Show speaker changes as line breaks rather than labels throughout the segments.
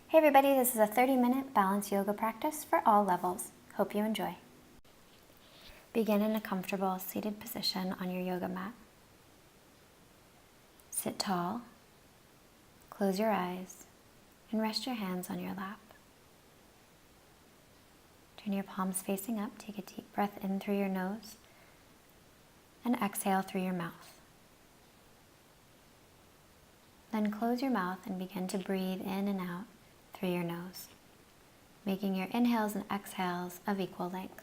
Hey everybody, this is a 30-minute balance yoga practice for all levels. Hope you enjoy. Begin in a comfortable seated position on your yoga mat. Sit tall, close your eyes, and rest your hands on your lap. Turn your palms facing up, take a deep breath in through your nose, and exhale through your mouth. Then close your mouth and begin to breathe in and out through your nose, making your inhales and exhales of equal length.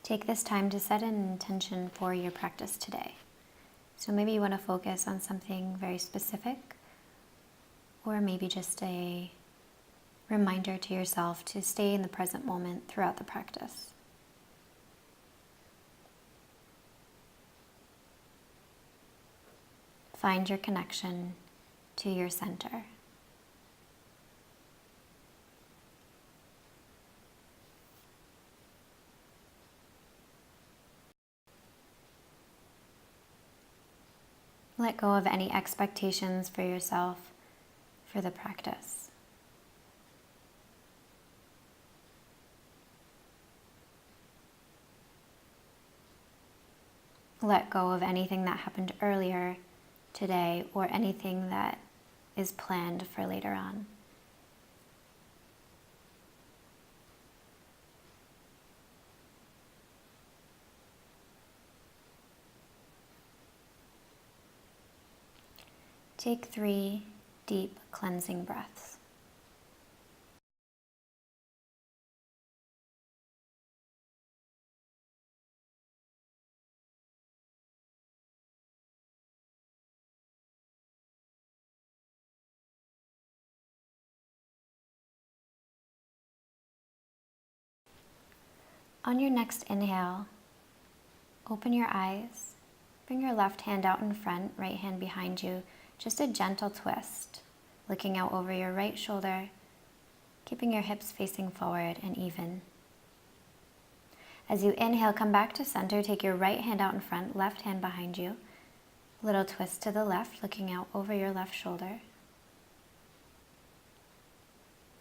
Take this time to set an intention for your practice today. So maybe you want to focus on something very specific, or maybe just a reminder to yourself to stay in the present moment throughout the practice. Find your connection to your center. Let go of any expectations for yourself for the practice. Let go of anything that happened earlier today or anything that is planned for later on. Take 3 deep cleansing breaths. On your next inhale, open your eyes, bring your left hand out in front, right hand behind you, just a gentle twist, looking out over your right shoulder, keeping your hips facing forward and even. As you inhale, come back to center, take your right hand out in front, left hand behind you, a little twist to the left, looking out over your left shoulder.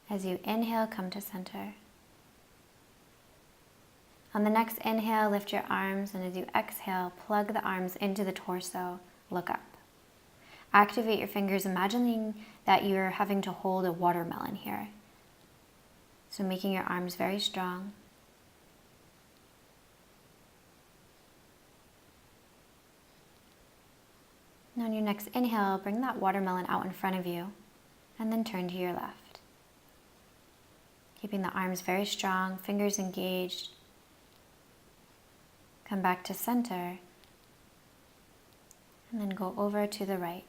As you inhale, come to center. On the next inhale, lift your arms, and as you exhale, plug the arms into the torso, look up. Activate your fingers, imagining that you're having to hold a watermelon here. So making your arms very strong. And on your next inhale, bring that watermelon out in front of you, and then turn to your left. Keeping the arms very strong, fingers engaged. Come back to center, and then go over to the right.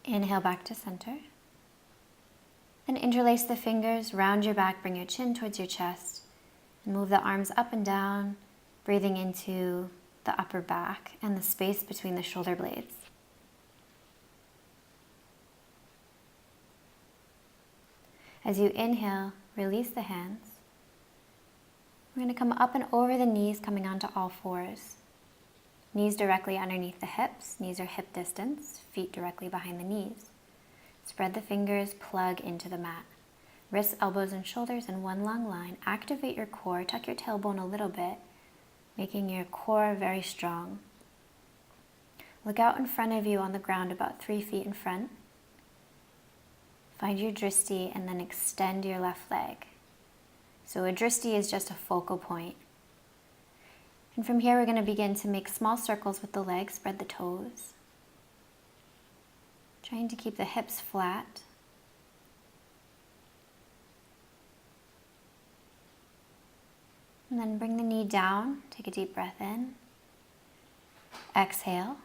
Inhale back to center. Then interlace the fingers, round your back, bring your chin towards your chest, and move the arms up and down, breathing into the upper back and the space between the shoulder blades. As you inhale, release the hands. We're going to come up and over the knees, coming onto all fours. Knees directly underneath the hips, knees are hip distance, feet directly behind the knees. Spread the fingers, plug into the mat. Wrists, elbows, and shoulders in one long line. Activate your core, tuck your tailbone a little bit, making your core very strong. Look out in front of you on the ground, about 3 feet in front. Find your drishti and then extend your left leg. So a drishti is just a focal point. And from here, we're going to begin to make small circles with the legs, spread the toes. Trying to keep the hips flat. And then bring the knee down, take a deep breath in. Exhale.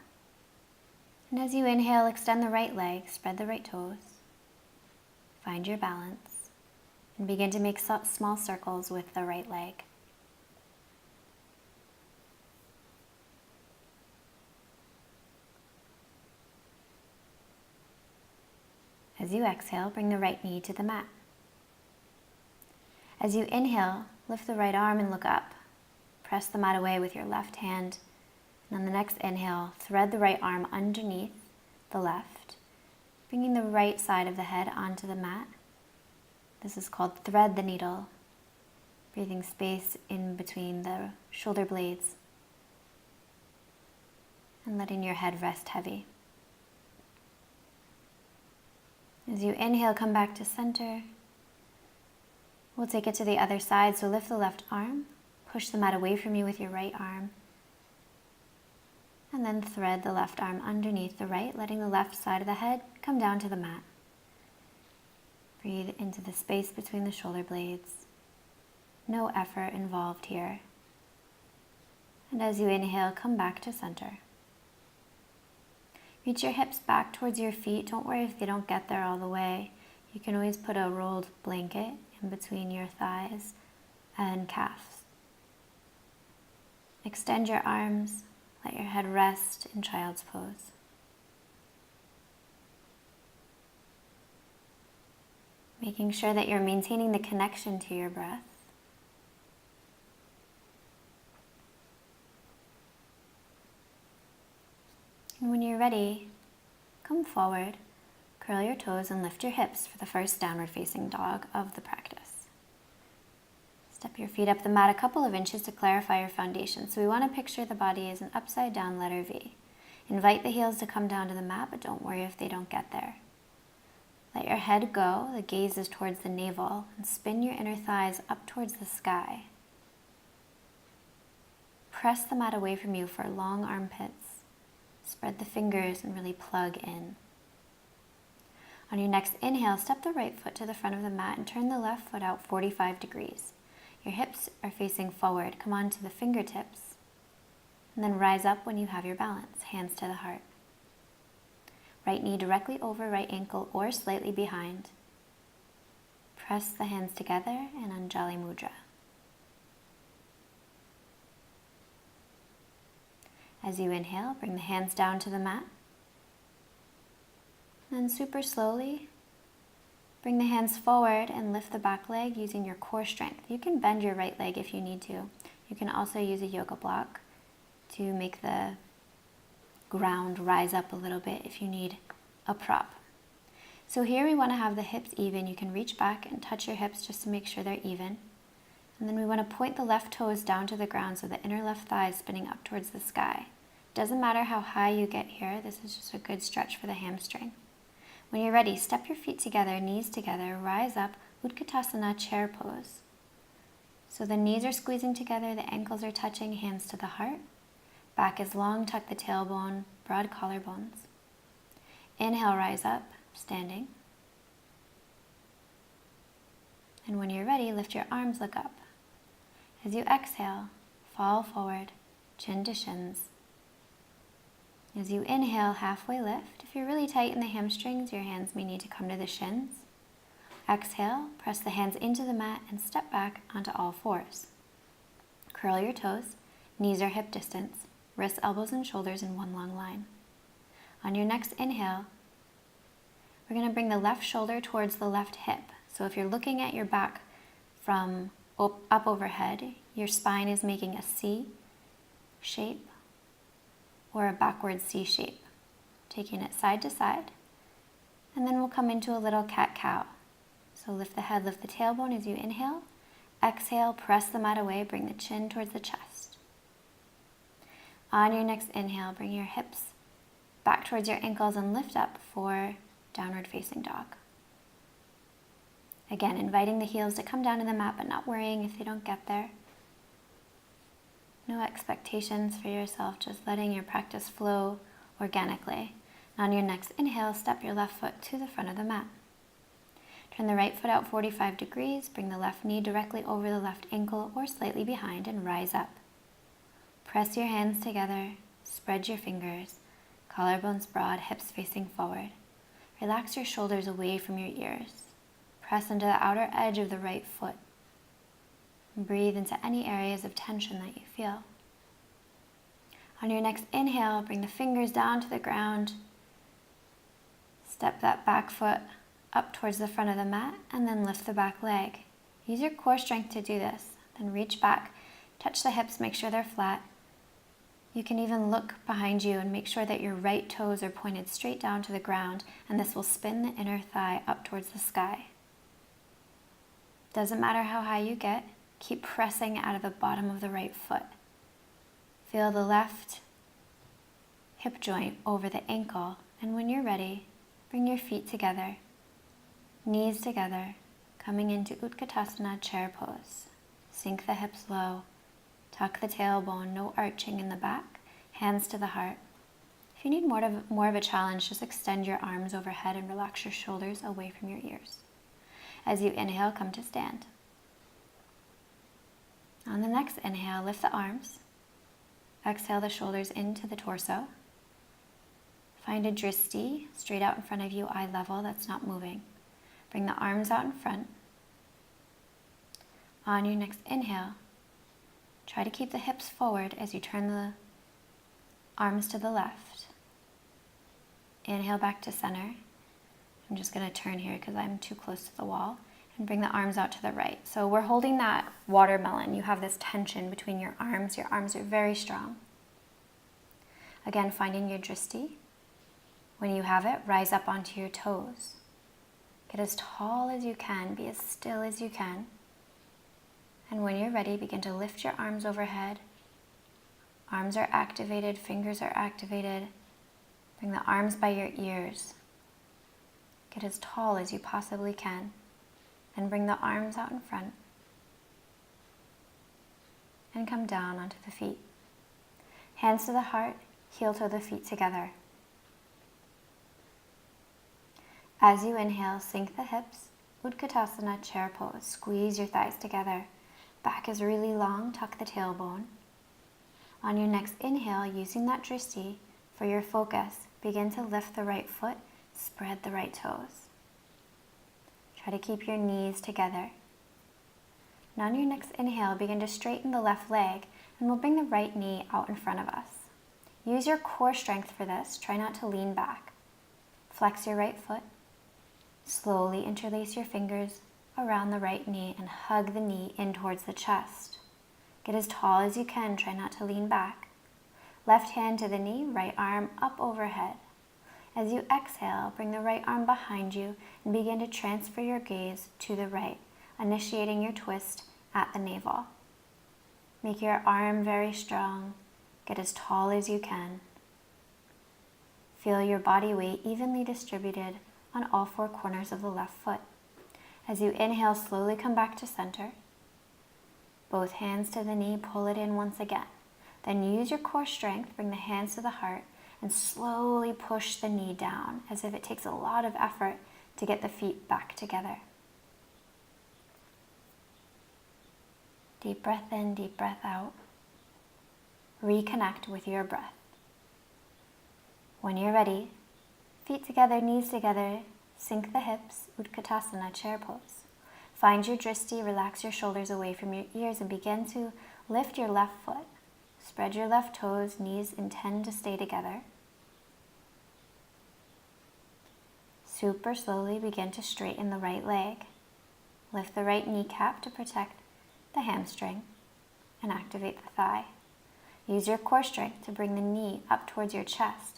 And as you inhale, extend the right leg, spread the right toes. Find your balance. And begin to make small circles with the right leg. As you exhale, bring the right knee to the mat. As you inhale, lift the right arm and look up. press the mat away with your left hand. And on the next inhale, thread the right arm underneath the left, bringing the right side of the head onto the mat. This is called thread the needle, breathing space in between the shoulder blades and letting your head rest heavy. As you inhale, come back to center. We'll take it to the other side, so lift the left arm, push the mat away from you with your right arm, and then thread the left arm underneath the right, letting the left side of the head come down to the mat. Breathe into the space between the shoulder blades. No effort involved here. And as you inhale, come back to center. Reach your hips back towards your feet. Don't worry if they don't get there all the way. You can always put a rolled blanket in between your thighs and calves. Extend your arms. Let your head rest in child's pose. Making sure that you're maintaining the connection to your breath. And when you're ready, come forward, curl your toes and lift your hips for the first downward facing dog of the practice. Step your feet up the mat a couple of inches to clarify your foundation. So we want to picture the body as an upside down letter V. Invite the heels to come down to the mat, but don't worry if they don't get there. Let your head go, the gaze is towards the navel, and spin your inner thighs up towards the sky. Press the mat away from you for long armpits. Spread the fingers and really plug in. On your next inhale, step the right foot to the front of the mat and turn the left foot out 45 degrees. Your hips are facing forward. Come on to the fingertips. And then rise up when you have your balance, hands to the heart. Right knee directly over right ankle or slightly behind. Press the hands together in Anjali Mudra. As you inhale, bring the hands down to the mat. Then super slowly, bring the hands forward and lift the back leg using your core strength. You can bend your right leg if you need to. You can also use a yoga block to make the ground rise up a little bit if you need a prop. So here we want to have the hips even. You can reach back and touch your hips just to make sure they're even. And then we want to point the left toes down to the ground so the inner left thigh is spinning up towards the sky. Doesn't matter how high you get here, this is just a good stretch for the hamstring. When you're ready, step your feet together, knees together, rise up, Utkatasana chair pose. So the knees are squeezing together, the ankles are touching, hands to the heart. Back is long, tuck the tailbone, broad collarbones. Inhale, rise up, standing. And when you're ready, lift your arms, look up. As you exhale, fall forward, chin to shins. As you inhale, halfway lift. If you're really tight in the hamstrings, your hands may need to come to the shins. Exhale, press the hands into the mat and step back onto all fours. Curl your toes, knees are hip distance, wrists, elbows, and shoulders in one long line. On your next inhale, we're going to bring the left shoulder towards the left hip. So if you're looking at your back from up overhead, your spine is making a C shape or a backward C shape, taking it side to side. And then we'll come into a little cat-cow. So lift the head, lift the tailbone as you inhale. Exhale, press the mat away, bring the chin towards the chest. On your next inhale, bring your hips back towards your ankles and lift up for downward facing dog. Again, inviting the heels to come down to the mat, but not worrying if they don't get there. No expectations for yourself, just letting your practice flow organically. And on your next inhale, step your left foot to the front of the mat. Turn the right foot out 45 degrees, bring the left knee directly over the left ankle or slightly behind and rise up. Press your hands together, spread your fingers, collarbones broad, hips facing forward. Relax your shoulders away from your ears. Press into the outer edge of the right foot. And breathe into any areas of tension that you feel. On your next inhale, bring the fingers down to the ground. Step that back foot up towards the front of the mat and then lift the back leg. Use your core strength to do this. Then reach back, Touch the hips, make sure they're flat. You can even look behind you and make sure that your right toes are pointed straight down to the ground, and this will spin the inner thigh up towards the sky. Doesn't matter how high you get, keep pressing out of the bottom of the right foot. Feel the left hip joint over the ankle, and when you're ready, bring your feet together, knees together, coming into Utkatasana chair pose. Sink the hips low, tuck the tailbone, no arching in the back, hands to the heart. If you need more of a challenge, just extend your arms overhead and relax your shoulders away from your ears. As you inhale, come to stand. On the next inhale, lift the arms. Exhale the shoulders into the torso. Find a dristi straight out in front of you, eye level, that's not moving. Bring the arms out in front. On your next inhale, try to keep the hips forward as you turn the arms to the left. Inhale back to center. I'm just going to turn here because I'm too close to the wall, and bring the arms out to the right. So we're holding that watermelon. You have this tension between your arms. Your arms are very strong. Again, finding your dristi. When you have it, rise up onto your toes. Get as tall as you can. Be as still as you can. And when you're ready, begin to lift your arms overhead. Arms are activated, fingers are activated. Bring the arms by your ears. Get as tall as you possibly can. And bring the arms out in front. And come down onto the feet. Hands to the heart, heel toe the feet together. As you inhale, sink the hips, Utkatasana chair pose. Squeeze your thighs together. Back is really long, tuck the tailbone. On your next inhale, using that dristi for your focus, begin to lift the right foot, spread the right toes. Try to keep your knees together. Now on your next inhale, begin to straighten the left leg, and we'll bring the right knee out in front of us. Use your core strength for this. Try not to lean back. Flex your right foot. Slowly interlace your fingers around the right knee and hug the knee in towards the chest. Get as tall as you can. Try not to lean back. Left hand to the knee, right arm up overhead. As you exhale, bring the right arm behind you and begin to transfer your gaze to the right, initiating your twist at the navel. Make your arm very strong. Get as tall as you can. Feel your body weight evenly distributed on all four corners of the left foot. As you inhale, slowly come back to center. Both hands to the knee, pull it in once again. Then use your core strength, bring the hands to the heart, and slowly push the knee down, as if it takes a lot of effort to get the feet back together. Deep breath in, deep breath out. Reconnect with your breath. When you're ready, feet together, knees together, sink the hips, Utkatasana chair pose. Find your dristi, relax your shoulders away from your ears, and begin to lift your left foot. Spread your left toes, knees intend to stay together. Super slowly begin to straighten the right leg. Lift the right kneecap to protect the hamstring and activate the thigh. Use your core strength to bring the knee up towards your chest.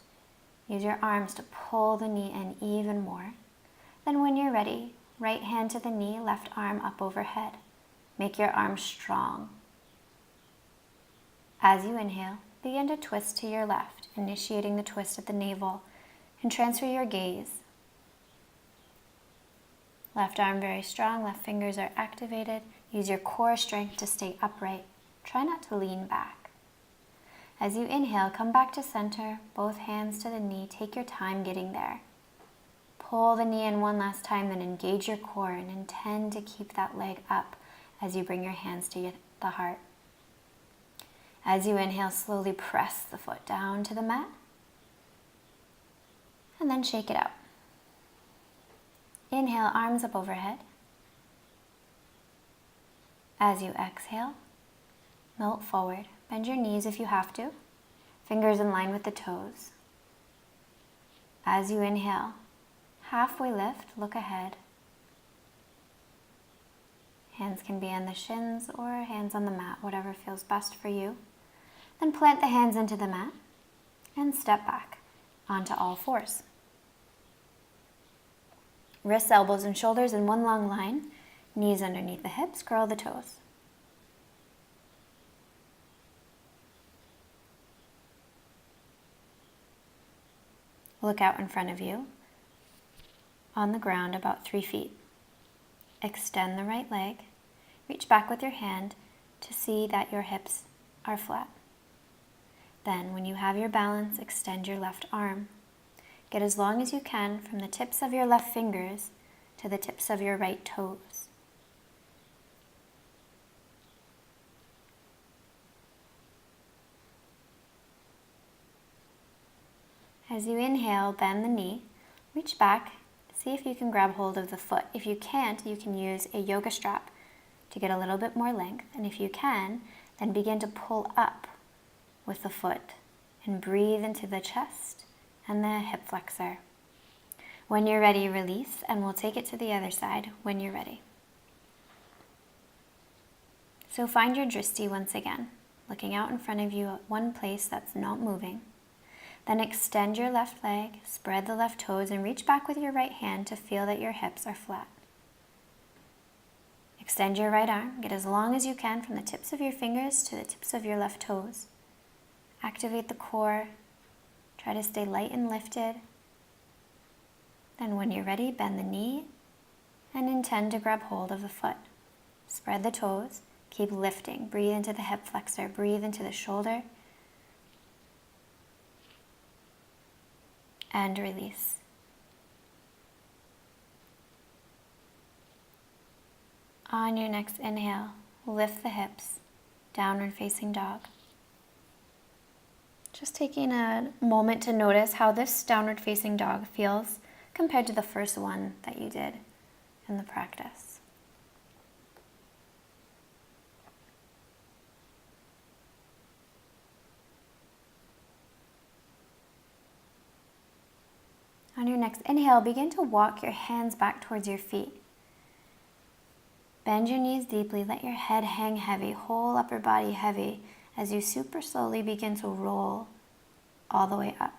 Use your arms to pull the knee in even more. Then when you're ready, right hand to the knee, left arm up overhead. Make your arms strong. As you inhale, begin to twist to your left, initiating the twist at the navel, and transfer your gaze. Left arm very strong, left fingers are activated. Use your core strength to stay upright. Try not to lean back. As you inhale, come back to center, both hands to the knee. Take your time getting there. Pull the knee in one last time, then engage your core and intend to keep that leg up as you bring your hands to the heart. As you inhale, slowly press the foot down to the mat and then shake it out. Inhale, arms up overhead. As you exhale, melt forward. Bend your knees if you have to. Fingers in line with the toes. As you inhale, halfway lift, look ahead. Hands can be on the shins or hands on the mat, whatever feels best for you. Then plant the hands into the mat and step back onto all fours. Wrists, elbows, and shoulders in one long line. Knees underneath the hips, curl the toes. Look out in front of you on the ground about 3 feet. Extend the right leg. Reach back with your hand to see that your hips are flat. Then, when you have your balance, extend your left arm. Get as long as you can from the tips of your left fingers to the tips of your right toes. As you inhale, bend the knee, reach back, see if you can grab hold of the foot. If you can't, you can use a yoga strap to get a little bit more length. And if you can, then begin to pull up with the foot and breathe into the chest and the hip flexor. When you're ready, release, and we'll take it to the other side when you're ready. So find your drishti once again, looking out in front of you at one place that's not moving. Then extend your left leg, spread the left toes, and reach back with your right hand to feel that your hips are flat. Extend your right arm, get as long as you can from the tips of your fingers to the tips of your left toes. Activate the core, try to stay light and lifted. Then when you're ready, bend the knee and intend to grab hold of the foot. Spread the toes, keep lifting, breathe into the hip flexor, breathe into the shoulder, and release. On your next inhale, lift the hips, downward facing dog. Just taking a moment to notice how this downward facing dog feels compared to the first one that you did in the practice. On your next inhale, begin to walk your hands back towards your feet. Bend your knees deeply, let your head hang heavy, whole upper body heavy, as you super slowly begin to roll all the way up.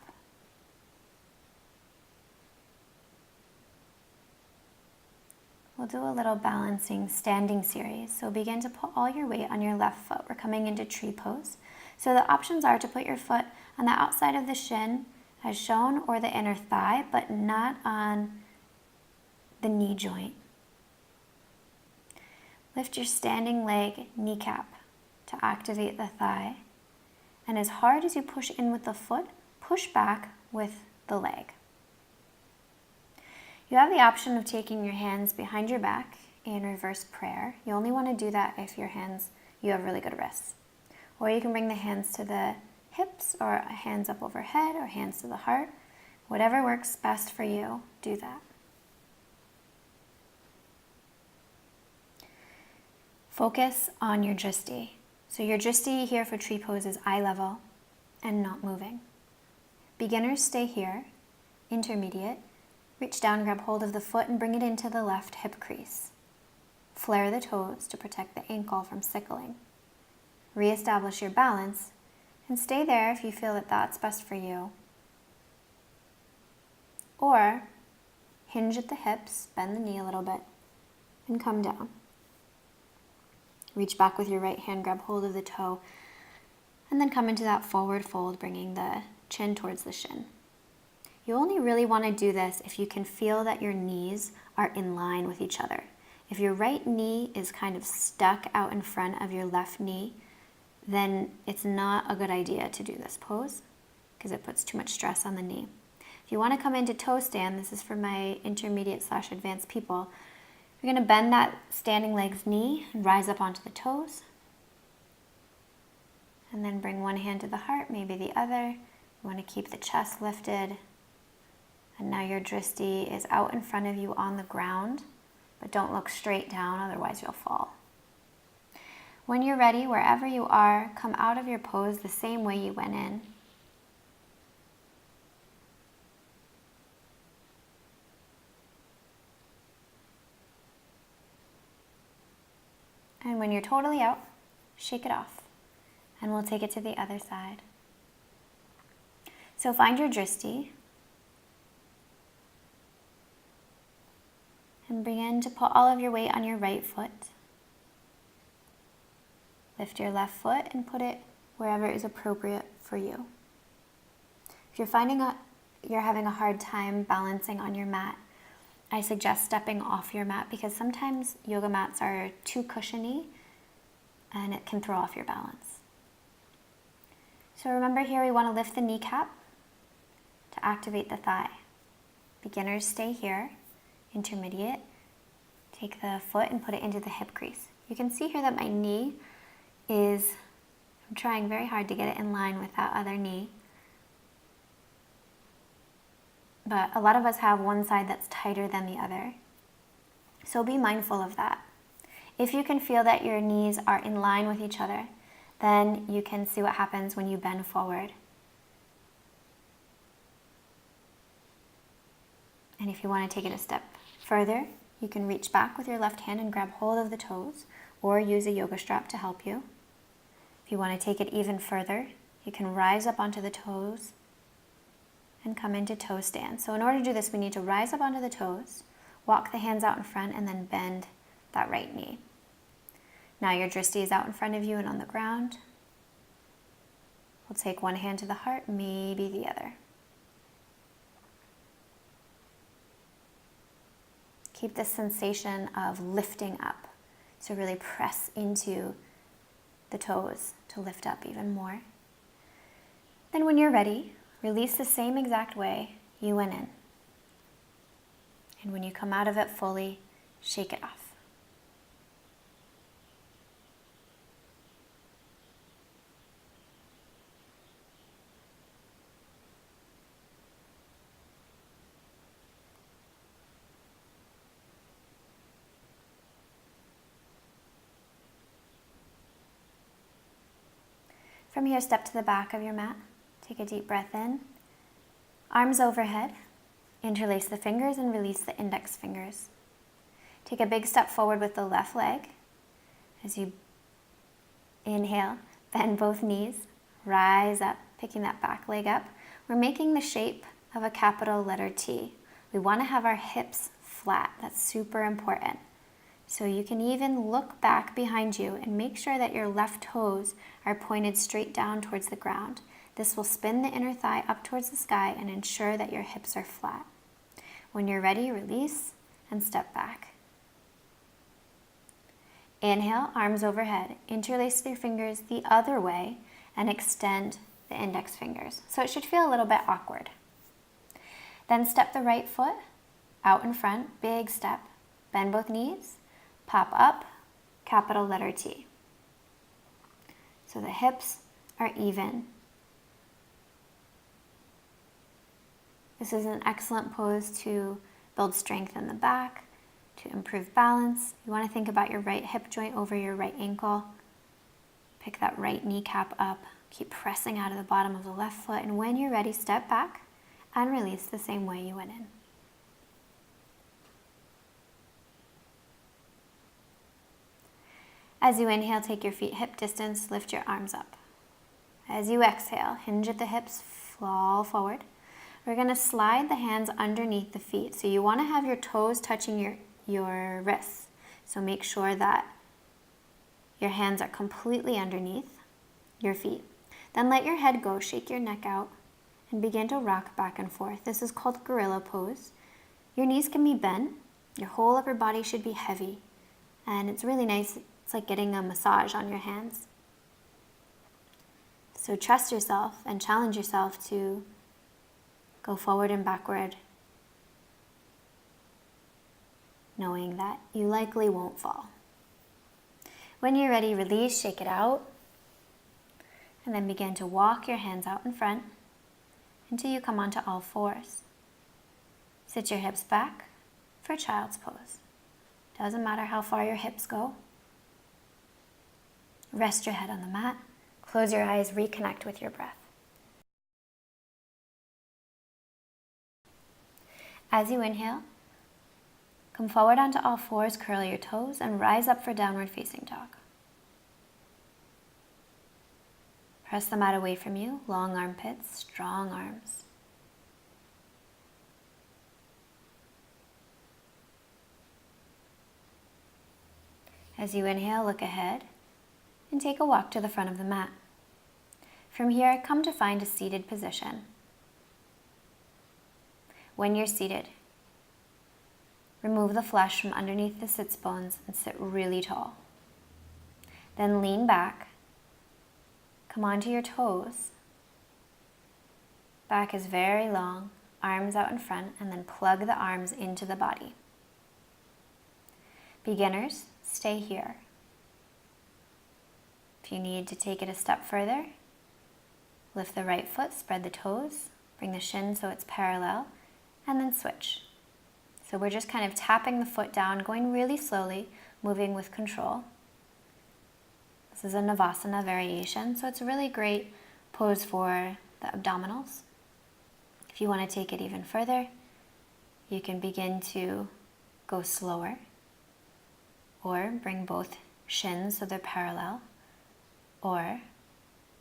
We'll do a little balancing standing series. So begin to put all your weight on your left foot. We're coming into tree pose. So the options are to put your foot on the outside of the shin as shown, or the inner thigh, but not on the knee joint. Lift your standing leg kneecap to activate the thigh. And as hard as you push in with the foot, push back with the leg. You have the option of taking your hands behind your back in reverse prayer. You only want to do that if you have really good wrists. Or you can bring the hands to the hips, or hands up overhead, or hands to the heart. Whatever works best for you, do that. Focus on your drishti. So your drishti here for tree pose is eye level and not moving. Beginners stay here. Intermediate, reach down, grab hold of the foot and bring it into the left hip crease. Flare the toes to protect the ankle from sickling. Reestablish your balance and stay there if you feel that that's best for you. Or hinge at the hips, bend the knee a little bit, and come down. Reach back with your right hand, grab hold of the toe, and then come into that forward fold, bringing the chin towards the shin. You only really want to do this if you can feel that your knees are in line with each other. If your right knee is kind of stuck out in front of your left knee, then it's not a good idea to do this pose because it puts too much stress on the knee. If you want to come into toe stand, this is for my intermediate/advanced people, you're going to bend that standing leg's knee and rise up onto the toes. And then bring one hand to the heart, maybe the other. You want to keep the chest lifted. And now your drishti is out in front of you on the ground, but don't look straight down, otherwise you'll fall. When you're ready, wherever you are, come out of your pose the same way you went in. And when you're totally out, shake it off. And we'll take it to the other side. So find your dristi. And begin to put all of your weight on your right foot. Lift your left foot and put it wherever is appropriate for you. If you're finding you're having a hard time balancing on your mat, I suggest stepping off your mat because sometimes yoga mats are too cushiony and it can throw off your balance. So remember here we want to lift the kneecap to activate the thigh. Beginners stay here. Intermediate, take the foot and put it into the hip crease. You can see here that my knee is, I'm trying very hard to get it in line with that other knee. But a lot of us have one side that's tighter than the other. So be mindful of that. If you can feel that your knees are in line with each other, then you can see what happens when you bend forward. And if you want to take it a step further, you can reach back with your left hand and grab hold of the toes, or use a yoga strap to help you. If you want to take it even further, you can rise up onto the toes and come into toe stand. So in order to do this, we need to rise up onto the toes, walk the hands out in front, and then bend that right knee. Now your dristi is out in front of you and on the ground. We'll take one hand to the heart, maybe the other. Keep this sensation of lifting up. So really press into the toes to lift up even more. Then when you're ready, release the same exact way you went in. And when you come out of it fully, shake it off. From here, step to the back of your mat. Take a deep breath in. Arms overhead. Interlace the fingers and release the index fingers. Take a big step forward with the left leg. As you inhale, bend both knees. Rise up, picking that back leg up. We're making the shape of a capital letter T. We want to have our hips flat. That's super important. So you can even look back behind you and make sure that your left toes are pointed straight down towards the ground. This will spin the inner thigh up towards the sky and ensure that your hips are flat. When you're ready, release and step back. Inhale, arms overhead. Interlace your fingers the other way and extend the index fingers. So it should feel a little bit awkward. Then step the right foot out in front, big step. Bend both knees. Pop up, capital letter T. So the hips are even. This is an excellent pose to build strength in the back, to improve balance. You want to think about your right hip joint over your right ankle. Pick that right kneecap up. Keep pressing out of the bottom of the left foot. And when you're ready, step back and release the same way you went in. As you inhale, take your feet hip distance, lift your arms up. As you exhale, hinge at the hips, fall forward. We're going to slide the hands underneath the feet. So you want to have your toes touching your wrists. So make sure that your hands are completely underneath your feet. Then let your head go, shake your neck out, and begin to rock back and forth. This is called gorilla pose. Your knees can be bent. Your whole upper body should be heavy. And it's really nice. It's like getting a massage on your hands. So trust yourself and challenge yourself to go forward and backward, knowing that you likely won't fall. When you're ready, release, shake it out, and then begin to walk your hands out in front until you come onto all fours. Sit your hips back for child's pose. Doesn't matter how far your hips go. Rest your head on the mat. Close your eyes, reconnect with your breath. As you inhale, Come forward onto all fours, curl your toes, and rise up for downward facing dog. Press the mat away from you, long armpits, strong arms. As you inhale, look ahead and take a walk to the front of the mat. From here, come to find a seated position. When you're seated, remove the flesh from underneath the sits bones and sit really tall. Then lean back, come onto your toes. Back is very long, arms out in front, and then plug the arms into the body. Beginners, stay here. If you need to take it a step further, lift the right foot, spread the toes, bring the shin so it's parallel, and then switch. So we're just kind of tapping the foot down, going really slowly, moving with control. This is a Navasana variation, so it's a really great pose for the abdominals. If you want to take it even further, you can begin to go slower, or bring both shins so they're parallel, or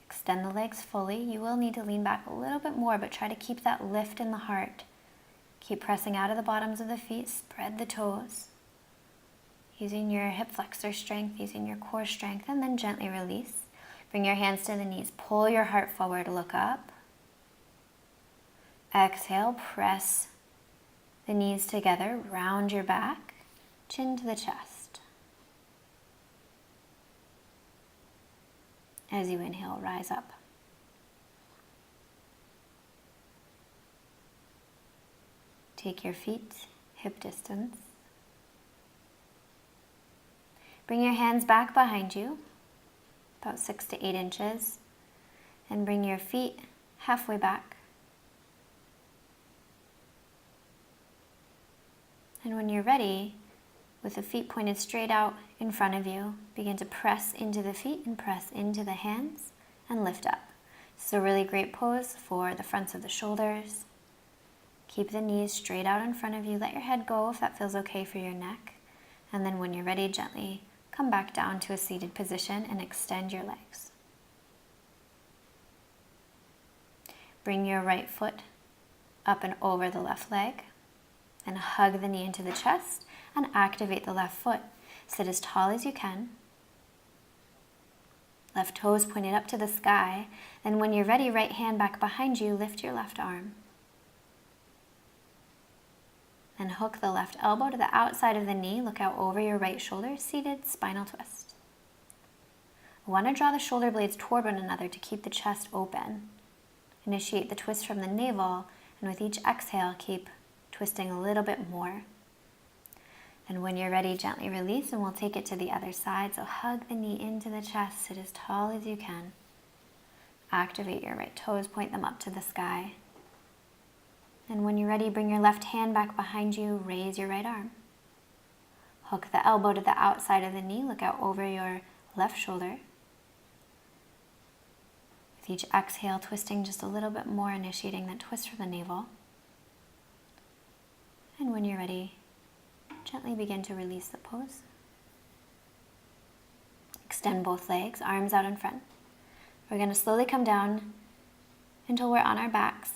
extend the legs fully. You will need to lean back a little bit more, but try to keep that lift in the heart. Keep pressing out of the bottoms of the feet, spread the toes, using your hip flexor strength, using your core strength, and then gently release. Bring your hands to the knees, pull your heart forward, look up. Exhale, press the knees together, round your back, chin to the chest. As you inhale, rise up. Take your feet hip distance. Bring your hands back behind you, about 6 to 8 inches, and bring your feet halfway back. And when you're ready, with the feet pointed straight out in front of you, begin to press into the feet and press into the hands and lift up. This is a really great pose for the fronts of the shoulders. Keep the knees straight out in front of you. Let your head go if that feels okay for your neck. And then when you're ready, gently come back down to a seated position and extend your legs. Bring your right foot up and over the left leg and hug the knee into the chest and activate the left foot. Sit as tall as you can. Left toes pointed up to the sky. Then when you're ready, right hand back behind you, lift your left arm. Then hook the left elbow to the outside of the knee, look out over your right shoulder, seated spinal twist. I want to draw the shoulder blades toward one another to keep the chest open. Initiate the twist from the navel, and with each exhale, keep twisting a little bit more. And when you're ready, gently release, and we'll take it to the other side. So hug the knee into the chest, sit as tall as you can. Activate your right toes, point them up to the sky. And when you're ready, bring your left hand back behind you, raise your right arm. Hook the elbow to the outside of the knee, look out over your left shoulder. With each exhale, twisting just a little bit more, initiating that twist from the navel. And when you're ready, gently begin to release the pose. Extend both legs, arms out in front. We're going to slowly come down until we're on our backs.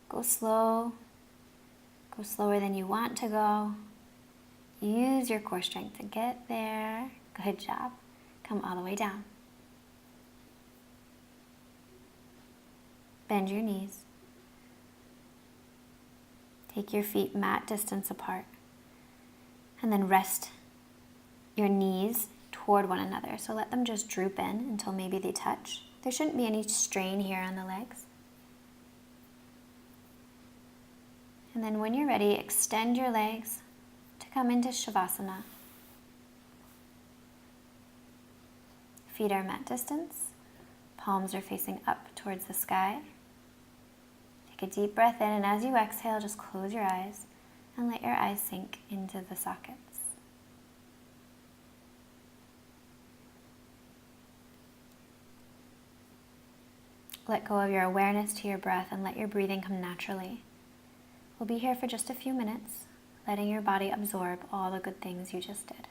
Go slow. Go slower than you want to go. Use your core strength to get there. Good job. Come all the way down. Bend your knees. Take your feet mat distance apart. And then rest your knees toward one another. So let them just droop in until maybe they touch. There shouldn't be any strain here on the legs. And then when you're ready, extend your legs to come into Shavasana. Feet are mat distance. Palms are facing up towards the sky. Take a deep breath in, and as you exhale, just close your eyes and let your eyes sink into the sockets. Let go of your awareness to your breath and let your breathing come naturally. We'll be here for just a few minutes. letting your body absorb all the good things you just did.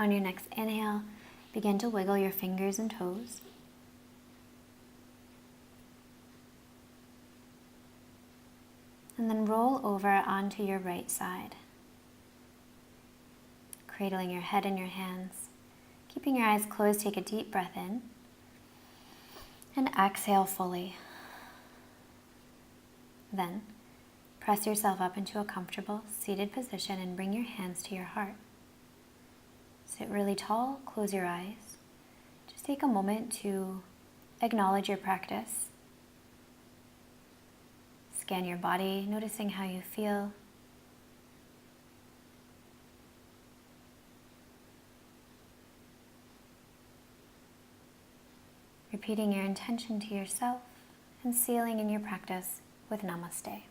On your next inhale, begin to wiggle your fingers and toes. And then roll over onto your right side, cradling your head in your hands. Keeping your eyes closed, take a deep breath in and exhale fully. Then press yourself up into a comfortable seated position and bring your hands to your heart. Sit really tall, close your eyes. Just take a moment to acknowledge your practice. Scan your body, noticing how you feel. Repeating your intention to yourself and sealing in your practice with Namaste.